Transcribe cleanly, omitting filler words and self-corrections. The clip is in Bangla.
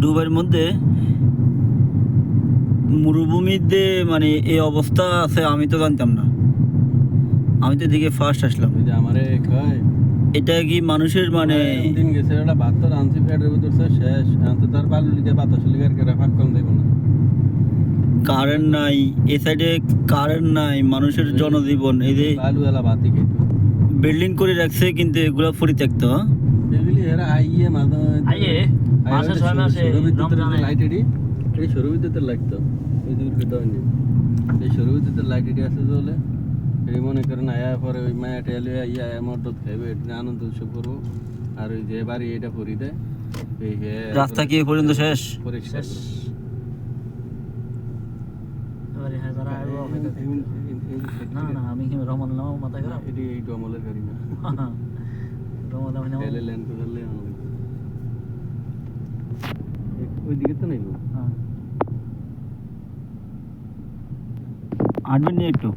দুবাইয়ের মধ্যে মরুভূমিতে মানে এই অবস্থা আছে আমি তো জানতাম না। আমি তো এদিকে ফার্স্ট আসলাম। ওই যে আমারে কয় এটা কি মানুষের মানে দিন গেছে ওটা ভাত তো রাঁধছি পেটের ভিতর শেষ আনতে তার বালু লিখে বাতাস লিখে আর কেরা ফাঁক কম দেবো না। কারেন্ট নাই, এ সাইডে কারেন্ট নাই, মানুষের জনজীবন এই যে বালু এলা ভাতই খেত বিল্ডিং করে রাখছে কিন্তু এগুলো পরিত্যক্ত। এগুলি এরা আইয়ে মাঝে আইয়ে মাসে 6 মাসে রমজানে লাইট এডি এই সরু বিদ্যুতের লাগতো ওই দূর খেতে হয়নি এই সরু বিদ্যুতের লাইট এডি আছে বলে এই মনে করেন আয়া পরে ওই মায়া টেলে আইয়া মদত খাইবে এটা আনন্দ উৎসব করবো আর ওই যে বাড়ি এটা করি দেয় এই রাস্তা কি এ পর্যন্ত শেষ? পরিষ্কার শেষ। এবারে হ্যাঁ যারা আইবো না না আমি কি রমন নাও মাথা খারাপ এটি এইটু আমলের গাড়ি না রমন আমি নাও টেলে ল্যান্ড করলে ওই দিকে তো নাই হ্যাঁ আসবেন নি একটু?